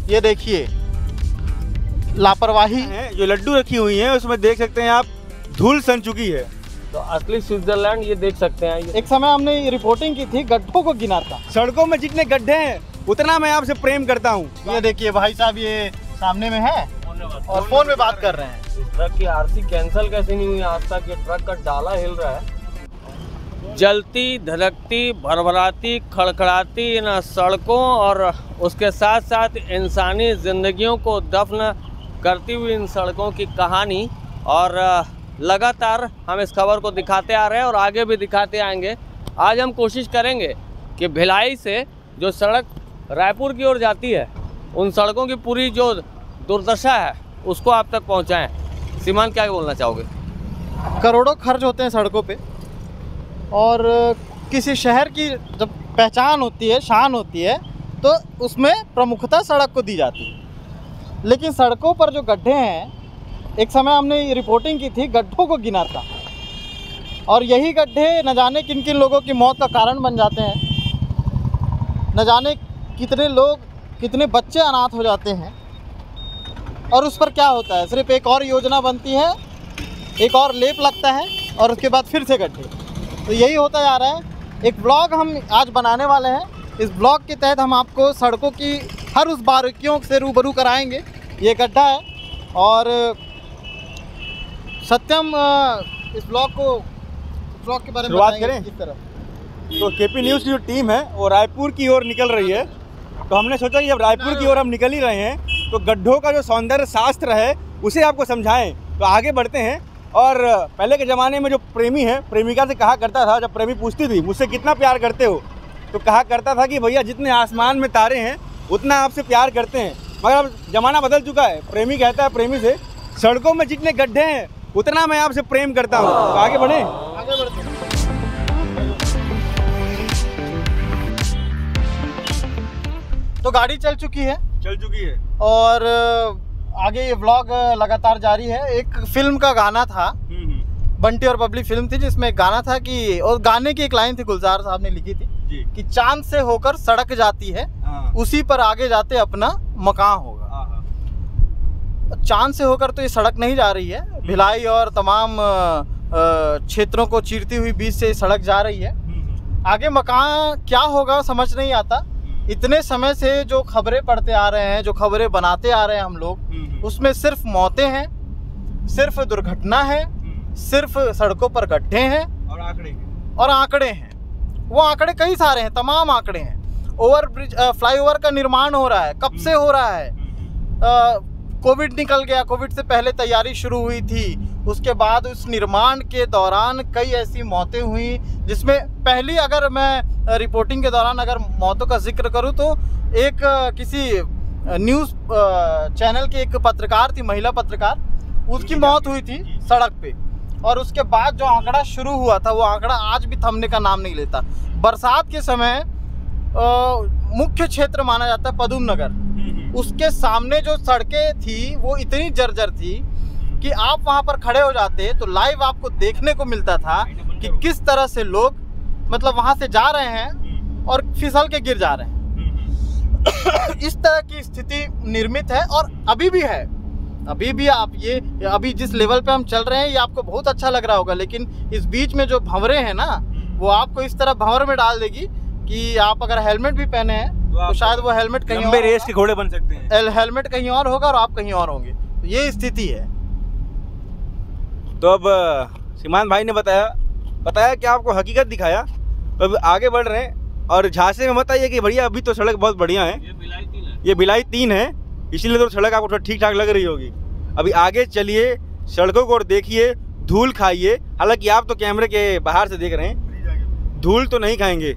ये देखिए लापरवाही है। जो लड्डू रखी हुई हैं उसमें देख सकते हैं आप धूल सन चुकी है। तो असली स्विट्जरलैंड ये देख सकते हैं। एक समय हमने रिपोर्टिंग की थी, गड्ढों को गिना था। सड़कों में जितने गड्ढे हैं उतना मैं आपसे प्रेम करता हूँ। ये देखिए भाई साहब, ये सामने में है और फोन में बात कर रहे हैं। इस ट्रक की आरसी कैंसिल कैसे नहीं हुई आज तक? ये ट्रक का डाला हिल रहा है। जलती धधकती भरभराती खड़खड़ाती इन सड़कों और उसके साथ साथ इंसानी जिंदगियों को दफन करती हुई इन सड़कों की कहानी, और लगातार हम इस खबर को दिखाते आ रहे हैं और आगे भी दिखाते आएंगे। आज हम कोशिश करेंगे कि भिलाई से जो सड़क रायपुर की ओर जाती है उन सड़कों की पूरी जो दुर्दशा है उसको आप तक पहुंचाएं। सीमांत, क्या बोलना चाहोगे? करोड़ों खर्च होते हैं सड़कों पे, और किसी शहर की जब पहचान होती है, शान होती है, तो उसमें प्रमुखता सड़क को दी जाती है। लेकिन सड़कों पर जो गड्ढे हैं, एक समय हमने रिपोर्टिंग की थी, गड्ढों को गिना था, और यही गड्ढे न जाने किन किन लोगों की मौत का कारण बन जाते हैं। न जाने कितने लोग, कितने बच्चे अनाथ हो जाते हैं। और उस पर क्या होता है, सिर्फ एक और योजना बनती है, एक और लेप लगता है और उसके बाद फिर से गड्ढे। तो यही होता जा रहा है। एक ब्लॉग हम आज बनाने वाले हैं। इस ब्लॉग के तहत हम आपको सड़कों की हर उस बारीकियों से रूबरू कराएंगे। ये गड्ढा है और सत्यम इस ब्लॉग के बारे में शुरुआत बताएंगे करें? किस तरह। तो केपी न्यूज़ की जो टीम है वो रायपुर की ओर निकल रही है। तो हमने सोचा कि जब रायपुर की ओर हम निकल ही रहे हैं तो गड्ढों का जो सौंदर्य शास्त्र है उसे आपको समझाएं। तो आगे बढ़ते हैं। और पहले के ज़माने में जो प्रेमी है, प्रेमिका से कहा करता था, जब प्रेमी पूछती थी मुझसे कितना प्यार करते हो, तो कहा करता था कि भैया जितने आसमान में तारे हैं उतना आपसे प्यार करते हैं। मगर अब ज़माना बदल चुका है। प्रेमी कहता है प्रेमी से, सड़कों में जितने गड्ढे हैं उतना मैं आपसे प्रेम करता हूँ। तो आगे बढ़ें। आगे बढ़ते हैं। तो गाड़ी चल चुकी है और आगे ये व्लॉग लगातार जारी है। एक फिल्म का गाना था, बंटी और बबली फिल्म थी, जिसमें एक गाना था कि, और गाने की एक लाइन थी, गुलजार साहब ने लिखी थी जी। कि चांद से होकर सड़क जाती है, उसी पर आगे जाते अपना मकान होगा। चांद से होकर तो ये सड़क नहीं जा रही है, भिलाई और तमाम क्षेत्रों को चीरती हुई बीच से सड़क जा रही है। आगे मकान क्या होगा समझ नहीं आता। इतने समय से जो खबरें पढ़ते आ रहे हैं, जो खबरें बनाते आ रहे हैं हम लोग, उसमें सिर्फ मौतें हैं, सिर्फ दुर्घटना है, सिर्फ सड़कों पर गड्ढे हैं और आंकड़े हैं। वो आंकड़े कई सारे हैं, तमाम आंकड़े हैं। ओवरब्रिज, फ्लाईओवर का निर्माण हो रहा है, कब से हो रहा है? कोविड निकल गया, कोविड से पहले तैयारी शुरू हुई थी, उसके बाद उस निर्माण के दौरान कई ऐसी मौतें हुई, जिसमें पहली, अगर मैं रिपोर्टिंग के दौरान अगर मौतों का जिक्र करूं तो एक किसी न्यूज़ चैनल की एक पत्रकार थी, महिला पत्रकार, उसकी मौत हुई थी सड़क पे। और उसके बाद जो आंकड़ा शुरू हुआ था वो आंकड़ा आज भी थमने का नाम नहीं लेता। बरसात के समय मुख्य क्षेत्र माना जाता है पदुम नगर, उसके सामने जो सड़कें थी वो इतनी जर्जर थी कि आप वहां पर खड़े हो जाते तो लाइव आपको देखने को मिलता था कि किस तरह से लोग मतलब वहां से जा रहे हैं और फिसल के गिर जा रहे हैं। इस तरह की स्थिति निर्मित है और अभी भी है। अभी भी आप ये, अभी जिस लेवल पे हम चल रहे हैं ये आपको बहुत अच्छा लग रहा होगा, लेकिन इस बीच में जो भंवरे हैं ना, वो आपको इस तरह भंवर में डाल देगी कि आप अगर हेलमेट भी पहने हैं तो शायद वो हेलमेट कहीं और, रेस के घोड़े बन सकते हैं। हेलमेट कहीं और होगा और आप कहीं और होंगे। तो ये स्थिति है। तो अब सीमांत भाई ने बताया कि आपको हकीकत दिखाया। तो अब आगे बढ़ रहे हैं और झांसे में मत आइए कि भैया अभी तो सड़क बहुत बढ़िया है। ये भिलाई 3 है, इसीलिए तो सड़क आपको थोड़ा ठीक ठाक लग रही होगी। अभी आगे चलिए, सड़कों को और देखिए, धूल खाइए। हालांकि आप तो कैमरे के बाहर से देख रहे हैं, धूल तो नहीं खाएंगे।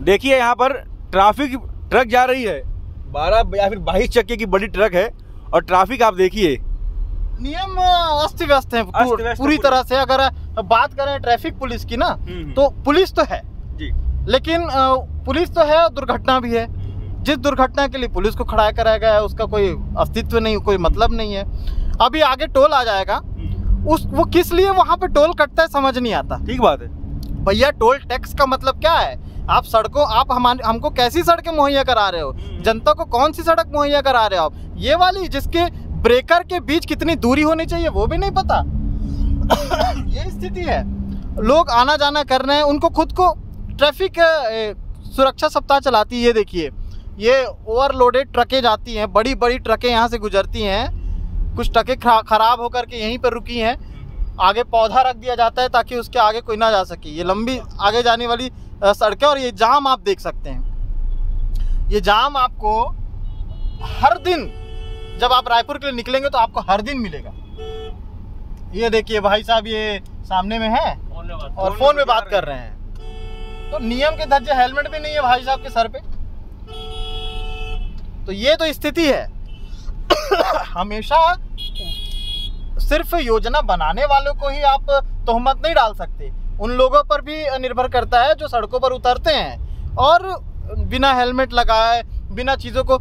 देखिए यहाँ पर ट्रक जा रही है, 12 या फिर 22 चक्के की बड़ी ट्रक है और ट्रैफिक आप देखिए। नियम अस्त व्यस्त है पूरी तरह से। अगर बात करें ट्रैफिक पुलिस की ना, तो पुलिस तो है जी, लेकिन पुलिस तो है और दुर्घटना भी है। जिस दुर्घटना के लिए पुलिस को खड़ा कराया गया है उसका कोई अस्तित्व नहीं, कोई मतलब नहीं है। अभी आगे टोल आ जाएगा, वो किस लिए वहां पे टोल कटता है समझ नहीं आता। ठीक बात है भैया, टोल टैक्स का मतलब क्या है? आप सड़कों, आप हमको कैसी सड़कें मुहैया करा रहे हो, जनता को कौन सी सड़क मुहैया करा रहे हो आप? ये वाली जिसके ब्रेकर के बीच कितनी दूरी होनी चाहिए वो भी नहीं पता। ये स्थिति है। लोग आना जाना कर रहे हैं, उनको खुद को ट्रैफिक सुरक्षा सप्ताह चलाती है। ये देखिए, ये ओवरलोडेड ट्रकें जाती हैं, बड़ी बड़ी ट्रकें यहाँ से गुजरती हैं। कुछ ट्रकें ख़राब होकर के यहीं पर रुकी हैं। आगे पौधा रख दिया जाता है ताकि उसके आगे कोई ना जा सके। ये लंबी आगे जाने वाली सड़कें, और ये जाम आप देख सकते हैं। ये जाम आपको हर दिन, जब आप रायपुर के लिए निकलेंगे तो आपको हर दिन मिलेगा। ये देखिए भाई साहब, ये सामने में है और फ़ोन में बात कर रहे हैं। तो नियम के धज्जे, हेलमेट भी नहीं है भाई साहब के सर पे। तो ये तो स्थिति है। हमेशा सिर्फ योजना बनाने वालों को ही आप तोहमत नहीं डाल सकते, उन लोगों पर भी निर्भर करता है जो सड़कों पर उतरते हैं और बिना हेलमेट लगाए, बिना चीज़ों को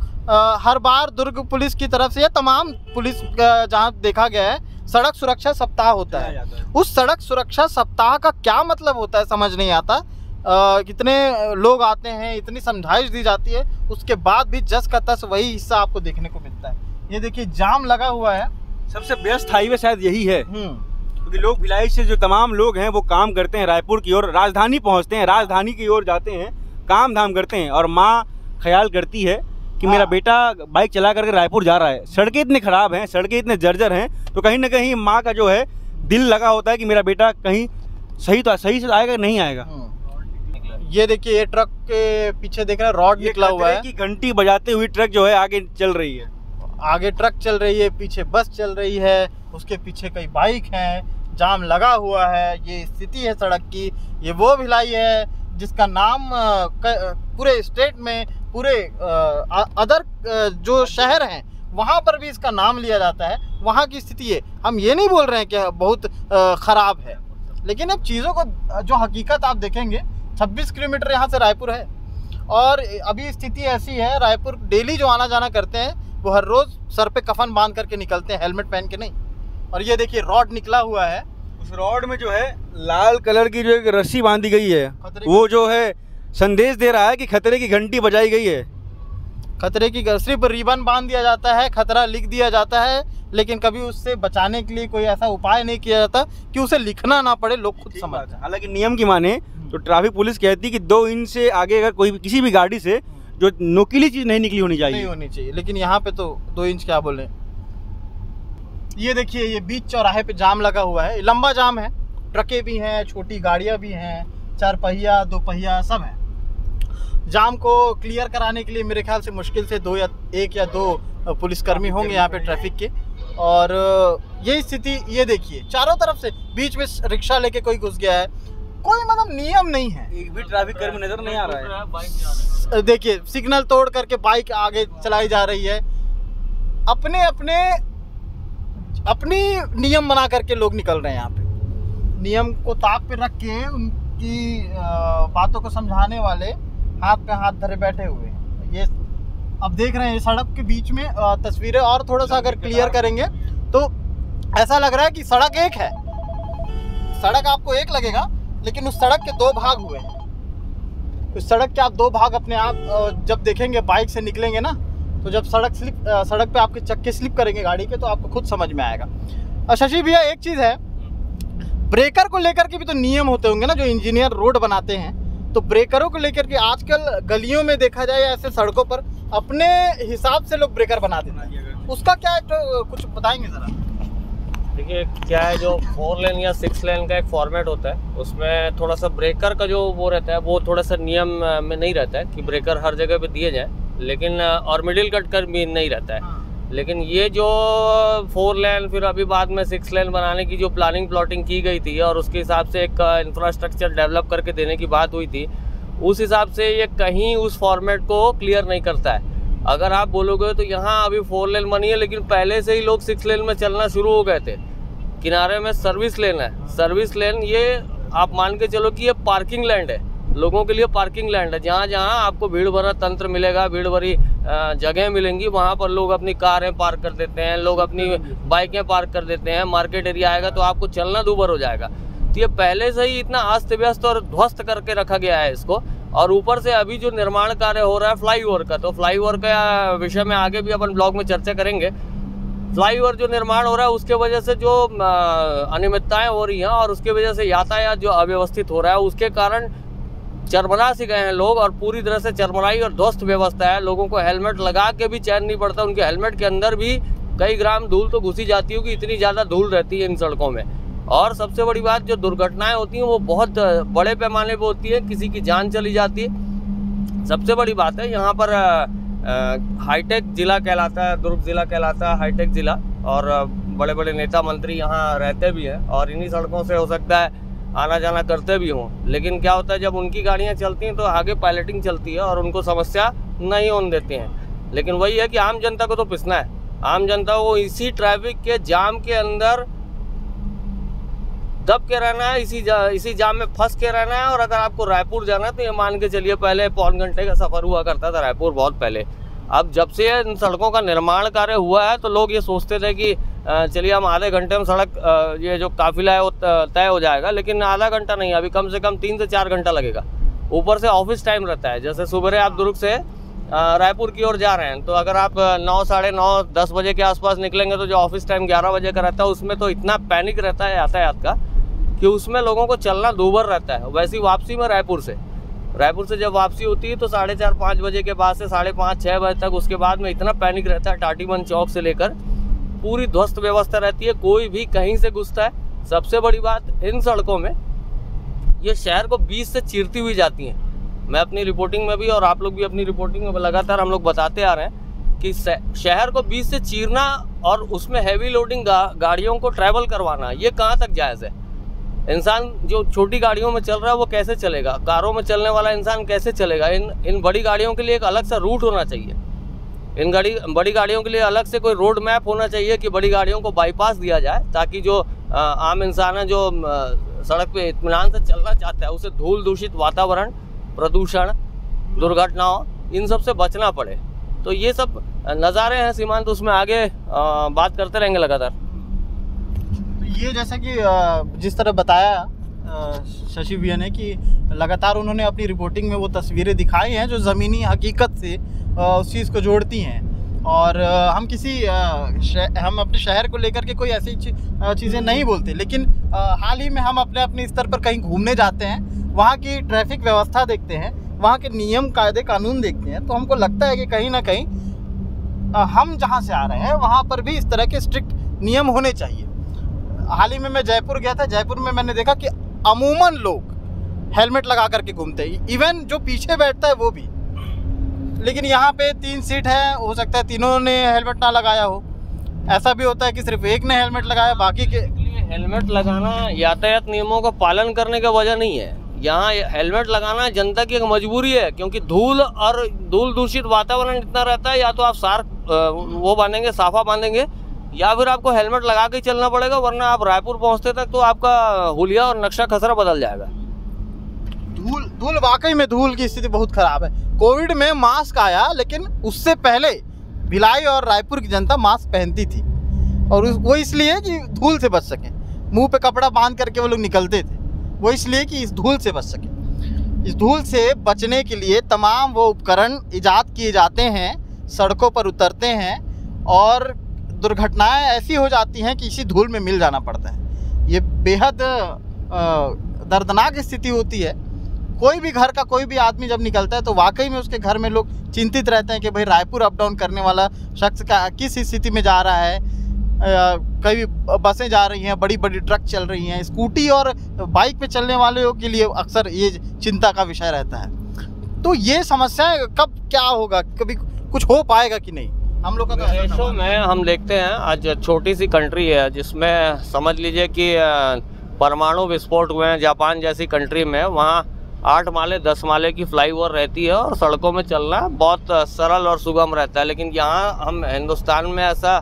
हर बार दुर्ग पुलिस की तरफ से या तमाम पुलिस जहाँ देखा गया है सड़क सुरक्षा सप्ताह होता है। उस सड़क सुरक्षा सप्ताह का क्या मतलब होता है समझ नहीं आता। कितने लोग आते हैं, इतनी समझाइश दी जाती है, उसके बाद भी जस का तस वही हिस्सा आपको देखने को मिलता है। ये देखिए जाम लगा हुआ है। सबसे बेस्ट हाईवे शायद यही है, क्योंकि लोग भिलाई से जो तमाम लोग हैं वो काम करते हैं, रायपुर की ओर राजधानी पहुंचते हैं, राजधानी की ओर जाते हैं, काम धाम करते हैं, और माँ ख्याल करती है कि मेरा बेटा बाइक चला करके रायपुर जा रहा है। सड़कें इतनी ख़राब हैं, सड़कें इतने जर्जर हैं, तो कहीं ना कहीं माँ का जो है दिल लगा होता है कि मेरा बेटा कहीं सही से आएगा नहीं आएगा। ये देखिए, ये ट्रक के पीछे देख रहे हैं रॉड निकला हुआ है। कि घंटी बजाते हुए ट्रक जो है आगे चल रही है, आगे ट्रक चल रही है, पीछे बस चल रही है, उसके पीछे कई बाइक हैं, जाम लगा हुआ है। ये स्थिति है सड़क की। ये वो भिलाई है जिसका नाम पूरे स्टेट में, पूरे अदर जो शहर हैं वहाँ पर भी इसका नाम लिया जाता है। वहाँ की स्थिति है। हम ये नहीं बोल रहे हैं कि बहुत ख़राब है, लेकिन अब चीज़ों को जो हकीकत आप देखेंगे, 26 किलोमीटर यहाँ से रायपुर है और अभी स्थिति ऐसी है, रायपुर डेली जो आना जाना करते हैं वो हर रोज़ सर पे कफन बांध करके निकलते हैं, हेलमेट पहन के नहीं। और ये देखिए रॉड निकला हुआ है। उस रॉड में जो है लाल कलर की जो एक रस्सी बांधी गई है, वो जो है संदेश दे रहा है कि खतरे की घंटी बजाई गई है। खतरे की, सिर्फ रिबन बांध दिया जाता है, खतरा लिख दिया जाता है, लेकिन कभी उससे बचाने के लिए कोई ऐसा उपाय नहीं किया जाता कि उसे लिखना ना पड़े, लोग खुद समझ जाए। हालांकि नियम की माने तो ट्रैफिक पुलिस कहती है कि 2 इंच से आगे अगर कोई किसी भी गाड़ी से जो नुकीली चीज़ नहीं निकली होनी चाहिए, नहीं होनी चाहिए, लेकिन यहाँ पे तो 2 इंच क्या बोले। ये देखिए, ये बीच चौराहे पे जाम लगा हुआ है, लंबा जाम है, ट्रकें भी हैं, छोटी गाड़ियाँ भी हैं, 4 पहिया 2 पहिया सब है। जाम को क्लियर कराने के लिए मेरे ख्याल से मुश्किल से 1 या 2 पुलिसकर्मी होंगे यहाँ पे ट्रैफिक के। और ये स्थिति, ये देखिए चारों तरफ से, बीच में रिक्शा लेके कोई घुस गया है, कोई मतलब नियम नहीं है। एक भी ट्रैफिक कर्मी नजर नहीं आ रहा है। देखिए सिग्नल तोड़ करके बाइक आगे चलाई जा रही है। अपनी नियम बना करके लोग निकल रहे हैं यहाँ पे। नियम को ताक पे रख के उनकी बातों को समझाने वाले हाथ पे हाथ धरे बैठे हुए हैं। ये अब देख रहे हैं सड़क के बीच में तस्वीरें और थोड़ा सा अगर क्लियर करेंगे तो ऐसा लग रहा है कि सड़क एक है। सड़क आपको एक लगेगा, लेकिन उस सड़क के 2 भाग हुए हैं। उस सड़क के आप 2 भाग अपने आप जब देखेंगे, बाइक से निकलेंगे ना, तो जब सड़क पे आपके चक्के स्लिप करेंगे गाड़ी के, तो आपको खुद समझ में आएगा। और शशि भैया एक चीज़ है, ब्रेकर को लेकर के भी तो नियम होते होंगे ना, जो इंजीनियर रोड बनाते हैं, तो ब्रेकरों को लेकर के आजकल गलियों में देखा जाए ऐसे सड़कों पर अपने हिसाब से लोग ब्रेकर बना देते हैं। उसका क्या है, तो कुछ बताएंगे ज़रा। देखिए क्या है, जो 4 लेन या 6 लेन का एक फॉर्मेट होता है, उसमें थोड़ा सा ब्रेकर का जो वो रहता है वो थोड़ा सा नियम में नहीं रहता है कि ब्रेकर हर जगह पे दिए जाए, लेकिन और मिडिल कट कर भी नहीं रहता है। लेकिन ये जो 4 लेन फिर अभी बाद में 6 लेन बनाने की जो प्लानिंग प्लॉटिंग की गई थी और उसके हिसाब से एक इंफ्रास्ट्रक्चर डेवलप करके देने की बात हुई थी, उस हिसाब से ये कहीं उस फॉर्मेट को क्लियर नहीं करता है। अगर आप बोलोगे तो यहाँ अभी 4 लेन बनी है, लेकिन पहले से ही लोग 6 लेन में चलना शुरू हो गए थे। किनारे में सर्विस लेन है, सर्विस लेन ये आप मान के चलो कि ये पार्किंग लैंड है, लोगों के लिए पार्किंग लैंड है। जहाँ जहाँ आपको भीड़ भरा तंत्र मिलेगा, भीड़ भरी जगह मिलेंगी, वहाँ पर लोग अपनी कारें पार्क कर देते हैं, लोग अपनी बाइकें पार्क कर देते हैं। मार्केट एरिया आएगा तो आपको चलना दूभर हो जाएगा। तो ये पहले से ही इतना अस्त व्यस्त और ध्वस्त करके रखा गया है इसको, और ऊपर से अभी जो निर्माण कार्य हो रहा है फ्लाईओवर का, तो फ्लाईओवर का विषय में आगे भी अपन ब्लॉग में चर्चा करेंगे। फ्लाईओवर जो निर्माण हो रहा है उसके वजह से जो अनियमितताएं हो रही हैं और उसके वजह से यातायात जो अव्यवस्थित हो रहा है, उसके कारण चरमरा से गए हैं लोग और पूरी तरह से चरमराई और ध्वस्त व्यवस्था है। लोगों को हेलमेट लगा के भी चैन नहीं पड़ता, उनके हेलमेट के अंदर भी कई ग्राम धूल तो घुसी जाती होगी, इतनी ज़्यादा धूल रहती है इन सड़कों में। और सबसे बड़ी बात, जो दुर्घटनाएं होती हैं वो बहुत बड़े पैमाने पर होती है, किसी की जान चली जाती है। सबसे बड़ी बात है यहाँ पर हाईटेक ज़िला कहलाता है, दुर्ग ज़िला कहलाता है हाईटेक ज़िला, और बड़े बड़े नेता मंत्री यहाँ रहते भी हैं और इन्हीं सड़कों से हो सकता है आना जाना करते भी हों। लेकिन क्या होता है, जब उनकी गाड़ियाँ चलती हैं तो आगे पायलटिंग चलती है और उनको समस्या नहीं होने देते हैं। लेकिन वही है कि आम जनता को तो पिसना है, आम जनता को इसी ट्रैफिक के जाम के अंदर दब के रहना है, इसी जाम में फंस के रहना है। और अगर आपको रायपुर जाना है तो ये मान के चलिए, पहले पौन घंटे का सफ़र हुआ करता था रायपुर बहुत पहले। अब जब से इन सड़कों का निर्माण कार्य हुआ है तो लोग ये सोचते थे कि चलिए हम आधे घंटे में सड़क ये जो काफिला है वो तय हो जाएगा, लेकिन आधा घंटा नहीं, अभी कम से कम 3 से 4 घंटा लगेगा। ऊपर से ऑफिस टाइम रहता है, जैसे सुबह आप दुर्ग से रायपुर की ओर जा रहे हैं तो अगर आप 9, साढ़े 9, 10 बजे के आसपास निकलेंगे तो जो ऑफिस टाइम 11 बजे का रहता है उसमें तो इतना पैनिक रहता है यातायात का कि उसमें लोगों को चलना दूभर रहता है। वैसी वापसी में रायपुर से जब वापसी होती है तो 4:30, 5 बजे के बाद से 5:30, 6 बजे तक, उसके बाद में इतना पैनिक रहता है। टाटीबंद चौक से लेकर पूरी ध्वस्त व्यवस्था रहती है, कोई भी कहीं से घुसता है। सबसे बड़ी बात, इन सड़कों में ये शहर को बीच से चीरती हुई जाती हैं। मैं अपनी रिपोर्टिंग में भी और आप लोग भी अपनी रिपोर्टिंग में लगातार हम लोग बताते आ रहे हैं कि शहर को बीच से चीरना और उसमें हैवी लोडिंग गाड़ियों को ट्रैवल करवाना, ये कहाँ तक जायज़ है? इंसान जो छोटी गाड़ियों में चल रहा है वो कैसे चलेगा? कारों में चलने वाला इंसान कैसे चलेगा? इन बड़ी गाड़ियों के लिए एक अलग सा रूट होना चाहिए। इन बड़ी गाड़ियों के लिए अलग से कोई रोड मैप होना चाहिए कि बड़ी गाड़ियों को बाईपास दिया जाए, ताकि जो आम इंसान है जो सड़क पे इत्मीनान से चलना चाहता है उसे धूल दूषित वातावरण, प्रदूषण, दुर्घटनाओं, इन सब से बचना पड़े। तो ये सब नज़ारे हैं सीमांत, उसमें आगे बात करते रहेंगे लगातार। ये जैसा कि जिस तरह बताया शशि भैया ने कि लगातार उन्होंने अपनी रिपोर्टिंग में वो तस्वीरें दिखाई हैं जो ज़मीनी हकीकत से उस चीज़ को जोड़ती हैं। और हम अपने शहर को लेकर के कोई ऐसी चीज़ें नहीं बोलते, लेकिन हाल ही में हम अपने स्तर पर कहीं घूमने जाते हैं, वहाँ की ट्रैफिक व्यवस्था देखते हैं, वहाँ के नियम कायदे कानून देखते हैं, तो हमको लगता है कि कहीं ना कहीं हम जहाँ से आ रहे हैं वहाँ पर भी इस तरह के स्ट्रिक्ट नियम होने चाहिए। हाल ही में मैं जयपुर गया था, जयपुर में मैंने देखा कि अमूमन लोग हेलमेट लगा करके घूमते हैं, इवन जो पीछे बैठता है वो भी। लेकिन यहाँ पे 3 सीट है, हो सकता है तीनों ने हेलमेट ना लगाया हो। ऐसा भी होता है कि सिर्फ एक ने हेलमेट लगाया, बाकी के हेलमेट लगाना यातायात नियमों का पालन करने का वजह नहीं है। यहाँ हेलमेट लगाना जनता की एक मजबूरी है, क्योंकि धूल दूषित वातावरण इतना रहता है। या तो आप वो बांधेंगे, साफा बांधेंगे, या फिर आपको हेलमेट लगा के चलना पड़ेगा, वरना आप रायपुर पहुंचते तक तो आपका हुलिया और नक्शा खसरा बदल जाएगा। धूल वाकई में धूल की स्थिति बहुत खराब है। कोविड में मास्क आया, लेकिन उससे पहले भिलाई और रायपुर की जनता मास्क पहनती थी, और वो इसलिए कि धूल से बच सके। मुंह पे कपड़ा बांध करके वो लोग निकलते थे, वो इसलिए कि इस धूल से बच सके। इस धूल से बचने के लिए तमाम वो उपकरण ईजाद किए जाते हैं, सड़कों पर उतरते हैं, और दुर्घटनाएं ऐसी हो जाती हैं कि इसी धूल में मिल जाना पड़ता है। ये बेहद दर्दनाक स्थिति होती है। कोई भी घर का कोई भी आदमी जब निकलता है तो वाकई में उसके घर में लोग चिंतित रहते हैं कि भाई रायपुर अप डाउन करने वाला शख्स का किस स्थिति में जा रहा है। कई बसें जा रही हैं, बड़ी बड़ी ट्रक चल रही हैं, स्कूटी और बाइक पे चलने वालों के लिए अक्सर ये चिंता का विषय रहता है। तो ये समस्याएं कब क्या होगा, कभी कुछ हो पाएगा कि नहीं? हम लोग का तो विदेशों में हम देखते हैं, आज छोटी सी कंट्री है जिसमें समझ लीजिए कि परमाणु विस्फोट हुए हैं। जापान जैसी कंट्री में वहाँ 8 माले 10 माले की फ्लाईओवर रहती है और सड़कों में चलना बहुत सरल और सुगम रहता है। लेकिन यहाँ हम हिंदुस्तान में ऐसा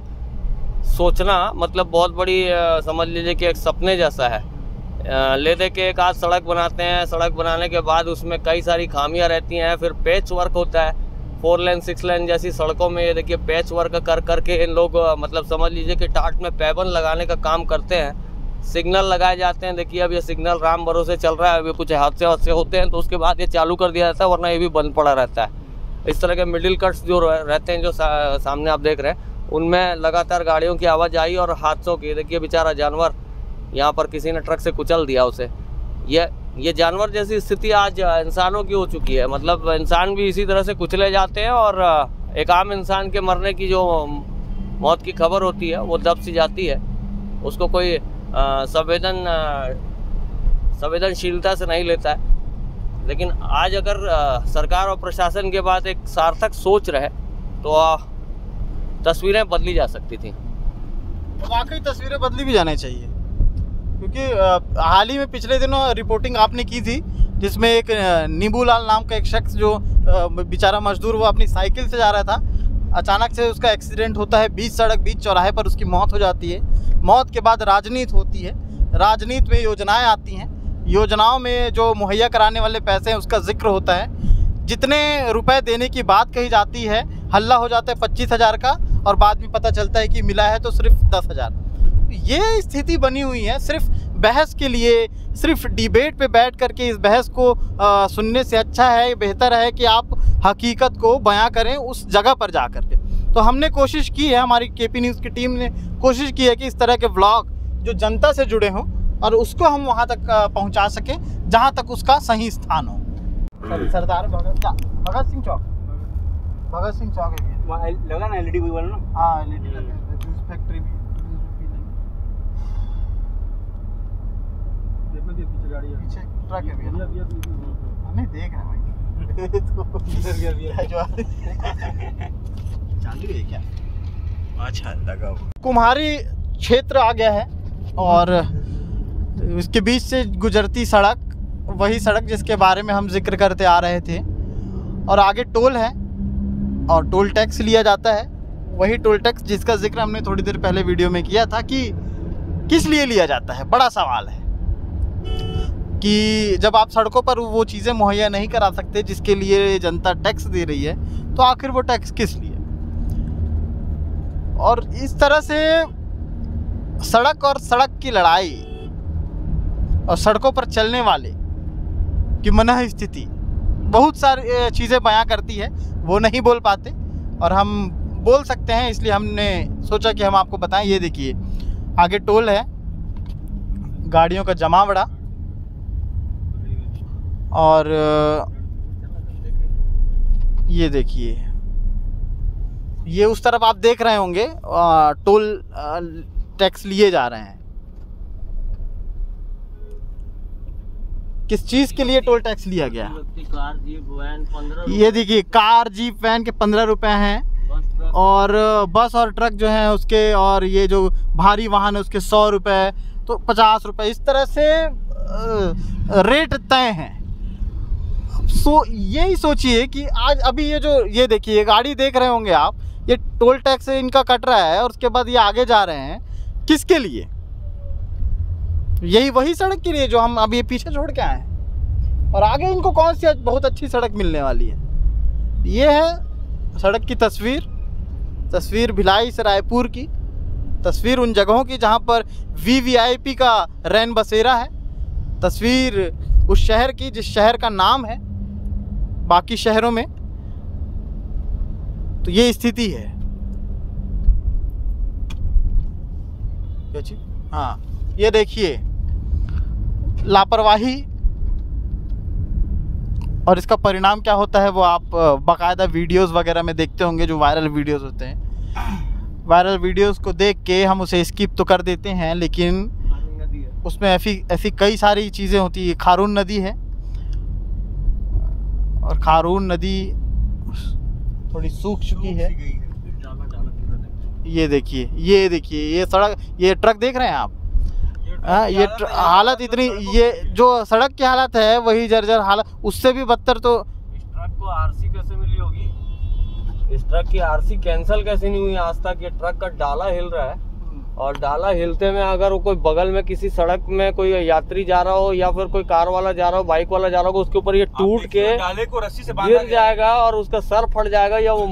सोचना मतलब बहुत बड़ी समझ लीजिए कि एक सपने जैसा है। ले दे के एक आध सड़क बनाते हैं, सड़क बनाने के बाद उसमें कई सारी खामियां रहती हैं, फिर पैच वर्क होता है। 4 लेन 6 लेन जैसी सड़कों में ये देखिए पैच वर्क कर करके इन लोग मतलब समझ लीजिए कि टाट में पैबंद लगाने का काम करते हैं। सिग्नल लगाए जाते हैं। देखिए अब ये सिग्नल राम भरोसे चल रहा है, अभी कुछ हादसे होते हैं तो उसके बाद ये चालू कर दिया जाता है, वरना ये भी बंद पड़ा रहता है। इस तरह के मिडिल कट्स जो रहते हैं, जो सामने आप देख रहे हैं, उनमें लगातार गाड़ियों की आवाजाही और हादसों की। देखिए बेचारा जानवर, यहाँ पर किसी ने ट्रक से कुचल दिया उसे। ये जानवर जैसी स्थिति आज इंसानों की हो चुकी है। मतलब इंसान भी इसी तरह से कुचले जाते हैं और एक आम इंसान के मरने की जो मौत की खबर होती है वो दब सी जाती है, उसको कोई संवेदनशीलता से नहीं लेता है। लेकिन आज अगर सरकार और प्रशासन के पास एक सार्थक सोच रहे तो तस्वीरें बदली जा सकती थी। वाकई तस्वीरें बदली भी जानी चाहिए, क्योंकि हाल ही में पिछले दिनों रिपोर्टिंग आपने की थी जिसमें एक नींबूलाल नाम का एक शख्स जो बेचारा मजदूर, वो अपनी साइकिल से जा रहा था, अचानक से उसका एक्सीडेंट होता है बीच सड़क, बीच चौराहे पर उसकी मौत हो जाती है। मौत के बाद राजनीति होती है, राजनीति में योजनाएं आती हैं, योजनाओं में जो मुहैया कराने वाले पैसे हैं उसका जिक्र होता है। जितने रुपए देने की बात कही जाती है, हल्ला हो जाता है 25,000 का, और बाद में पता चलता है कि मिला है तो सिर्फ 10,000। ये स्थिति बनी हुई है सिर्फ बहस के लिए। सिर्फ डिबेट पे बैठ करके इस बहस को सुनने से अच्छा है, बेहतर है कि आप हकीकत को बयां करें उस जगह पर जा कर के। तो हमने कोशिश की है, हमारी केपी न्यूज़ की टीम ने कोशिश की है कि इस तरह के व्लॉग जो जनता से जुड़े हों और उसको हम वहाँ तक पहुँचा सकें जहाँ तक उसका सही स्थान हो। सरदार भगत सिंह चौक, भगत सिंह चौक है वहाँ लगा ना LED वाला ना। हाँ LED लगा है, जूस फैक्ट्री भी। देखना कि पीछे गाड़ी है, पीछे ट्रक है भैया। नहीं देख रहे भाई चांदी है क्या? अच्छा लगा। कुम्हारी क्षेत्र आ गया है और इसके बीच से गुजरती सड़क, वही सड़क जिसके बारे में हम जिक्र करते आ रहे थे, और आगे टोल है और टोल टैक्स लिया जाता है। वही टोल टैक्स जिसका जिक्र हमने थोड़ी देर पहले वीडियो में किया था कि किस लिए लिया जाता है। बड़ा सवाल है कि जब आप सड़कों पर वो चीज़ें मुहैया नहीं करा सकते जिसके लिए जनता टैक्स दे रही है, तो आखिर वो टैक्स किस लिए? और इस तरह से सड़क और सड़क की लड़ाई और सड़कों पर चलने वाले की मनः स्थिति बहुत सारी चीज़ें बयां करती है, वो नहीं बोल पाते और हम बोल सकते हैं, इसलिए हमने सोचा कि हम आपको बताएं। ये देखिए आगे टोल है, गाड़ियों का जमावड़ा, और ये देखिए ये उस तरफ आप देख रहे होंगे टोल टैक्स लिए जा रहे हैं। किस चीज़ के लिए टोल टैक्स लिया गया? Car jeep van 15। ये देखिए कार जीप वैन के 15 रुपये हैं, और बस और ट्रक जो है उसके, और ये जो भारी वाहन है उसके 100 रुपये, तो 50 रुपये, इस तरह से रेट तय हैं। यही सोचिए कि आज अभी ये देखिए गाड़ी देख रहे होंगे आप, ये टोल टैक्स इनका कट रहा है और उसके बाद ये आगे जा रहे हैं, किसके लिए? यही वही सड़क के लिए जो हम अभी ये पीछे छोड़ के आए हैं, और आगे इनको कौन सी बहुत अच्छी सड़क मिलने वाली है। ये है सड़क की तस्वीर भिलाई से रायपुर की, तस्वीर उन जगहों की जहां पर VVIP का रैन बसेरा है, तस्वीर उस शहर की जिस शहर का नाम है बाकी शहरों में। तो ये स्थिति है। हाँ ये देखिए लापरवाही, और इसका परिणाम क्या होता है वो आप बाकायदा वीडियोस वगैरह में देखते होंगे, जो वायरल वीडियोस होते हैं। वायरल वीडियोस को देख के हम उसे स्किप तो कर देते हैं, लेकिन उसमें ऐसी कई सारी चीज़ें होती है। खारून नदी है, और खारून नदी थोड़ी सूख चुकी है। ये देखिए ये सड़क, ये ट्रक देख रहे हैं आप, ये हालत इतनी, ये जो सड़क की हालत है वही जर्जर हालत, उससे भी बदतर। तो इस ट्रक को आरसी कैसे मिली होगी? इस ट्रक की आरसी कैंसिल कैसे नहीं हुई आज तक? ये ट्रक का डाला हिल रहा है, और डाला हिलते में अगर कोई बगल में किसी सड़क में कोई यात्री जा रहा हो या फिर कोई कार वाला जा रहा हो, बाइक वाला जा रहा हो, उसके ऊपर ये टूट के डाले को रस्सी से गिर जाएगा और उसका सर फट जाएगा या वो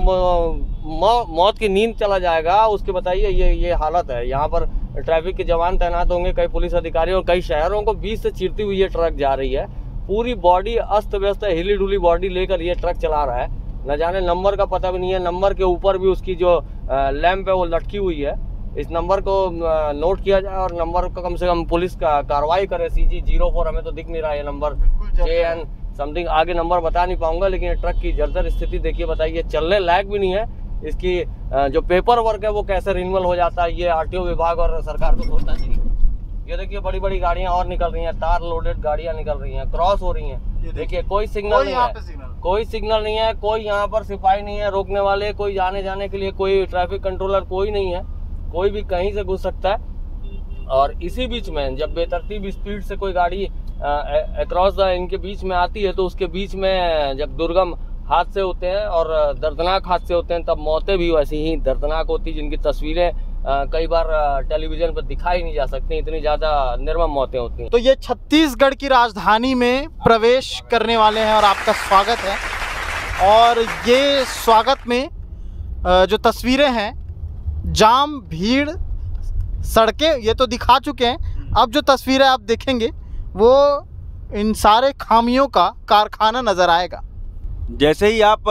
मौत की नींद चला जाएगा। उसके बताइए ये हालत है। यहाँ पर ट्रैफिक के जवान तैनात होंगे, कई पुलिस अधिकारी, और कई शहरों को बीच से चीरती हुई ये ट्रक जा रही है। पूरी बॉडी अस्त व्यस्त है, हिली डुली बॉडी लेकर ये ट्रक चला रहा है। न जाने नंबर का पता भी नहीं है, नंबर के ऊपर भी उसकी जो लैंप है वो लटकी हुई है। इस नंबर को नोट किया जाए और नंबर को कम से कम पुलिस का कार्रवाई करे। CG04 हमें तो दिख नहीं रहा है नंबर, JN समथिंग आगे नंबर बता नहीं पाऊंगा, लेकिन ट्रक की जर्जर स्थिति देखिए, बताइए चलने लायक भी नहीं है। इसकी जो पेपर वर्क है वो कैसे रिन्यूअल हो जाता है, ये RTO विभाग और सरकार को सोचना चाहिए। ये देखिए बड़ी बड़ी गाड़ियां और निकल रही हैं, तार लोडेड गाड़ियां निकल रही हैं, क्रॉस हो रही हैं। देखिए कोई सिग्नल नहीं है, कोई सिग्नल नहीं है, कोई यहाँ पर सिपाही नहीं है रोकने वाले, कोई आने जाने के लिए कोई ट्रैफिक कंट्रोलर कोई नहीं है, कोई भी कहीं से घुस सकता है। और इसी बीच में जब बेतरतीब स्पीड से कोई गाड़ी अक्रॉस इनके बीच में आती है, तो उसके बीच में जब दुर्गम हादसे होते हैं और दर्दनाक हादसे होते हैं, तब मौतें भी वैसी ही दर्दनाक होती, जिनकी तस्वीरें कई बार टेलीविजन पर दिखाई नहीं जा सकती, इतनी ज़्यादा निर्मम मौतें होती हैं। तो ये छत्तीसगढ़ की राजधानी में प्रवेश करने वाले हैं और आपका स्वागत है। और ये स्वागत में जो तस्वीरें हैं, जाम, भीड़, सड़कें ये तो दिखा चुके हैं। अब जो तस्वीरें आप देखेंगे वो इन सारे खामियों का कारखाना नज़र आएगा। जैसे ही आप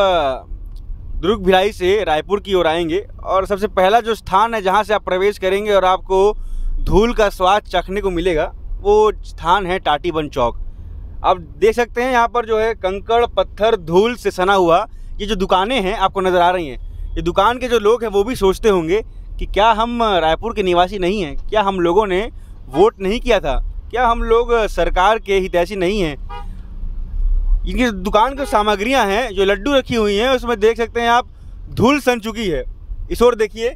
दुर्ग भिलाई से रायपुर की ओर आएंगे और सबसे पहला जो स्थान है जहां से आप प्रवेश करेंगे और आपको धूल का स्वाद चखने को मिलेगा, वो स्थान है टाटीबंध चौक। आप देख सकते हैं यहाँ पर जो है कंकड़ पत्थर धूल से सना हुआ ये जो दुकानें हैं आपको नज़र आ रही हैं। ये दुकान के जो लोग हैं वो भी सोचते होंगे कि क्या हम रायपुर के निवासी नहीं हैं, क्या हम लोगों ने वोट नहीं किया था, क्या हम लोग सरकार के हितैषी नहीं हैं। इनकी दुकान की सामग्रियां हैं, जो लड्डू रखी हुई हैं, उसमें देख सकते हैं आप धूल सन चुकी है। इस ओर देखिए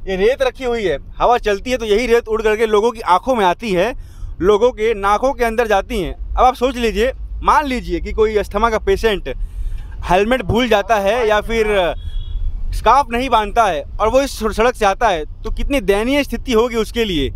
ये रेत रखी हुई है, हवा चलती है तो यही रेत उड़ करके लोगों की आंखों में आती है, लोगों के नाकों के अंदर जाती हैं। अब आप सोच लीजिए, मान लीजिए कि कोई अस्थमा का पेशेंट हेलमेट भूल जाता है या फिर स्कार्फ नहीं बांधता है और वो इस सड़क से आता है, तो कितनी दयनीय स्थिति होगी उसके लिए।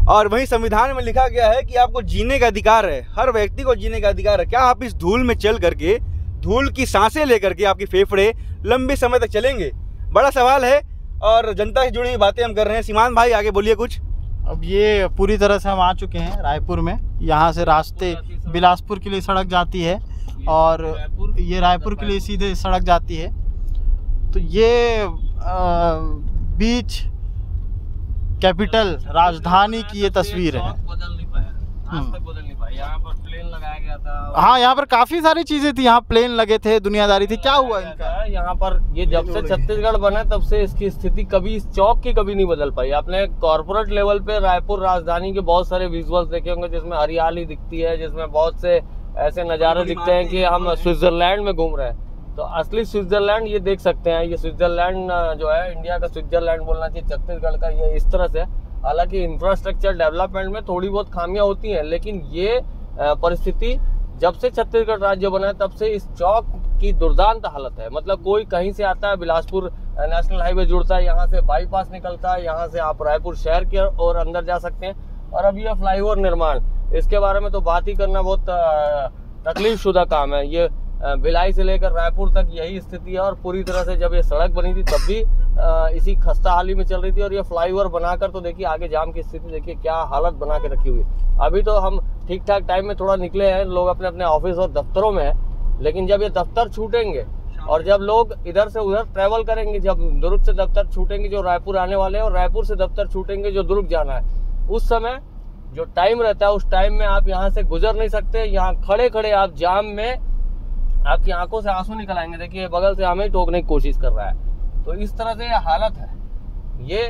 और वहीं संविधान में लिखा गया है कि आपको जीने का अधिकार है, हर व्यक्ति को जीने का अधिकार है। क्या आप इस धूल में चल करके, धूल की सांसें लेकर के आपके फेफड़े लंबे समय तक चलेंगे? बड़ा सवाल है और जनता से जुड़ी हुई बातें हम कर रहे हैं। सीमान भाई आगे बोलिए कुछ। अब ये पूरी तरह से हम आ चुके हैं रायपुर में। यहाँ से रास्ते बिलासपुर के लिए सड़क जाती है और ये रायपुर के लिए सीधे सड़क जाती है। तो ये बीच कैपिटल राजधानी की ये तस्वीर है। बदल नहीं पाया, आज तक बदल नहीं पाया। यहाँ पर प्लेन लगाया गया था। हाँ, यहाँ पर काफी सारी चीजें थी, यहाँ प्लेन लगे थे, दुनियादारी थी। क्या हुआ इनका? यहाँ पर ये जब से छत्तीसगढ़ बना तब से इसकी स्थिति कभी, इस चौक की कभी नहीं बदल पाई। आपने कॉर्पोरेट लेवल पे रायपुर राजधानी के बहुत सारे विजुअल्स देखे होंगे जिसमें हरियाली दिखती है, जिसमें बहुत से ऐसे नज़ारे दिखते हैं कि हम स्विट्जरलैंड में घूम रहे हैं। तो असली स्विट्जरलैंड ये देख सकते हैं, ये स्विट्जरलैंड जो है, इंडिया का स्विट्जरलैंड बोलना चाहिए छत्तीसगढ़ का, ये इस तरह से। हालांकि इंफ्रास्ट्रक्चर डेवलपमेंट में थोड़ी बहुत खामियां होती हैं, लेकिन ये परिस्थिति जब से छत्तीसगढ़ राज्य बना है तब से इस चौक की दुर्दांत हालत है। मतलब कोई कहीं से आता है, बिलासपुर नेशनल हाईवे जुड़ता है, यहाँ से बाईपास निकलता है, यहाँ से आप रायपुर शहर के और अंदर जा सकते हैं। और अब ये फ्लाईओवर निर्माण, इसके बारे में तो बात ही करना बहुत तकलीफ शुदा काम है। ये भिलाई से लेकर रायपुर तक यही स्थिति है। और पूरी तरह से जब ये सड़क बनी थी तब भी इसी खस्ता हाली में चल रही थी। और ये फ्लाईओवर बनाकर तो देखिए आगे जाम की स्थिति देखिए, क्या हालत बना के रखी हुई है। अभी तो हम ठीक ठाक टाइम में थोड़ा निकले हैं, लोग अपने अपने ऑफिस और दफ्तरों में हैं, लेकिन जब ये दफ्तर छूटेंगे और जब लोग इधर से उधर ट्रैवल करेंगे, जब दुर्ग से दफ्तर छूटेंगे जो रायपुर आने वाले हैं और रायपुर से दफ्तर छूटेंगे जो दुर्ग जाना है, उस समय जो टाइम रहता है उस टाइम में आप यहाँ से गुजर नहीं सकते। यहाँ खड़े खड़े आप जाम में, आपकी आंखों से आंसू निकल आएंगे। देखिए बगल से हमें ठोकने की कोशिश कर रहा है। तो इस तरह से ये हालत है। ये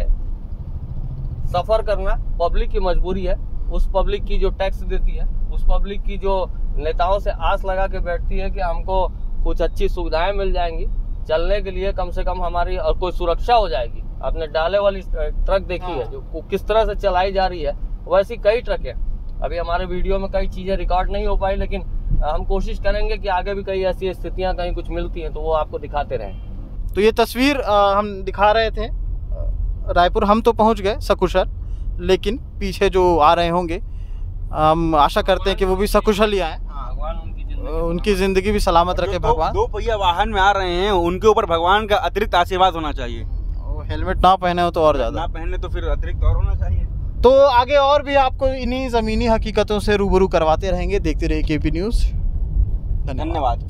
सफर करना पब्लिक की मजबूरी है, उस पब्लिक की जो टैक्स देती है, उस पब्लिक की जो नेताओं से आस लगा के बैठती है कि हमको कुछ अच्छी सुविधाएं मिल जाएंगी, चलने के लिए कम से कम हमारी और कोई सुरक्षा हो जाएगी। आपने डाले वाली ट्रक देखी है जो किस तरह से चलाई जा रही है, वैसी कई ट्रक है। अभी हमारे वीडियो में कई चीज़ें रिकॉर्ड नहीं हो पाई, लेकिन हम कोशिश करेंगे कि आगे भी कई ऐसी स्थितियां कहीं कुछ मिलती हैं तो वो आपको दिखाते रहें। तो ये तस्वीर हम दिखा रहे थे रायपुर। हम तो पहुंच गए सकुशल, लेकिन पीछे जो आ रहे होंगे हम आशा करते हैं कि वो भी सकुशल ही आए। भगवान उनकी ज़िंदगी भी सलामत रखे भगवान। दो पहिया वाहन में आ रहे हैं, उनके ऊपर भगवान का अतिरिक्त आशीर्वाद होना चाहिए। हेलमेट ना पहने हो तो और ज़्यादा। ना पहनने तो फिर अतिरिक्त और होना चाहिए। तो आगे और भी आपको इन्हीं ज़मीनी हकीकतों से रूबरू करवाते रहेंगे। देखते रहिए केपी न्यूज़। धन्यवाद।